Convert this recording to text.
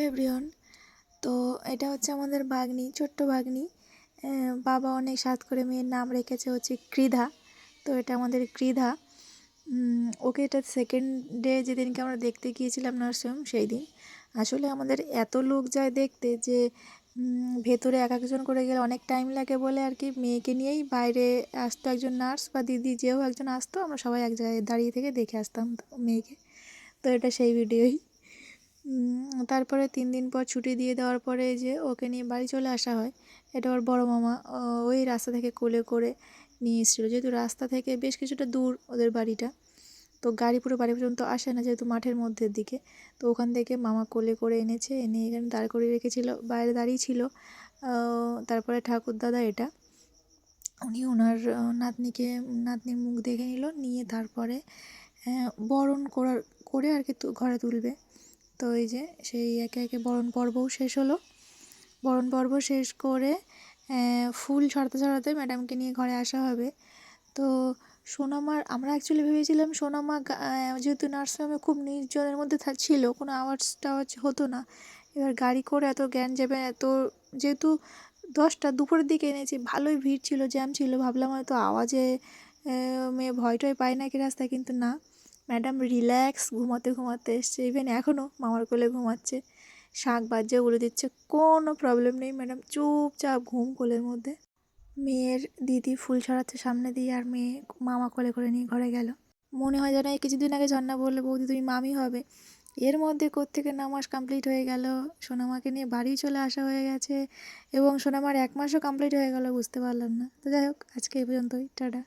Everyone. তো এটা হচ্ছে আমাদের ভাগ্নি, ছোট্ট ভাগ্নি। বাবা অনেক সাধ করে মেয়ের নাম রেখেছে হচ্ছে কৃধা। তো এটা আমাদের কৃধা। ওকে এটা সেকেন্ড ডে যেদিনকে আমরা দেখতে গিয়েছিলাম নার্সিংহোম সেই দিন। আসলে আমাদের এত লোক যায় দেখতে যে ভেতরে এক একজন করে গেলে অনেক টাইম লাগে বলে আর কি মেয়েকে নিয়েই বাইরে আসতো একজন নার্স বা দিদি, যেও একজন আসতো, আমরা সবাই এক জায়গায় দাঁড়িয়ে থেকে দেখে আসতাম মেয়েকে। তো এটা সেই ভিডিওই। তারপরে 3 দিন পর ছুটি দিয়ে দেওয়ার পরে যে ওকে নিয়ে বাড়ি চলে আসা হয়। এটা ওর বড় মামা ওই রাস্তা থেকে কোলে করে নিয়ে এসেছিলো, যেহেতু রাস্তা থেকে বেশ কিছুটা দূর ওদের বাড়িটা। তো গাড়ি পুরো বাড়ি পর্যন্ত আসে না, যেহেতু মাঠের মধ্যের দিকে। তো ওখান থেকে মামা কোলে করে এনেছে, এনে এখানে দাঁড় করিয়ে রেখেছিল, বাইরে দাঁড়িয়ে ছিল। তারপরে ঠাকুরদাদা এটা উনি ওনার নাতনির মুখ দেখে নিয়ে তারপরে বরণ করে আর কি ঘরে তুলবে। তো এই যে সেই একে একে বরণ পর্বও শেষ হলো। বরণ পর্ব শেষ করে ফুল ছড়াতে ম্যাডামকে নিয়ে ঘরে আসা হবে। তো সোনামার আমরা অ্যাকচুয়ালি ভেবেছিলাম সোনামা যেহেতু নার্সিংহোমে খুব নির্জনের মধ্যে ছিল, কোনো আওয়াজ হতো না। এবার গাড়ি করে এত জ্ঞান যাবে, এত যেহেতু 10টা দুপুরের দিকে এনেছি, ভালোই ভিড় ছিল, জ্যাম ছিল, ভাবলাম হয়তো আওয়াজে মেয়ে ভয় টয় পায় নাকি রাস্তায়, কিন্তু না, ম্যাডাম রিল্যাক্স ঘুমাতে এসছে। ইভেন এখনও মামার কোলে ঘুমাচ্ছে, শাঁখ বাজছে, উড়ে দিচ্ছে, কোনো প্রবলেম নেই, ম্যাডাম চুপচাপ ঘুম কোলের মধ্যে। মেয়ের দিদি ফুল ছড়াচ্ছে সামনে দিয়ে, আর মেয়ে মামা কোলে করে নিয়ে ঘরে গেল। মনে হয় যেন এই কিছুদিন আগে ঝর্ণা বললে বৌদি তুমি মামি হবে, এর মধ্যে কোত্থেকে 9 মাস কমপ্লিট হয়ে গেল, সোনামাকে নিয়ে বাড়ি চলে আসা হয়ে গেছে, এবং সোনামার 1 মাসও কমপ্লিট হয়ে গেল, বুঝতে পারলাম না। তো যাই হোক, আজকে এই পর্যন্তই, টাটা।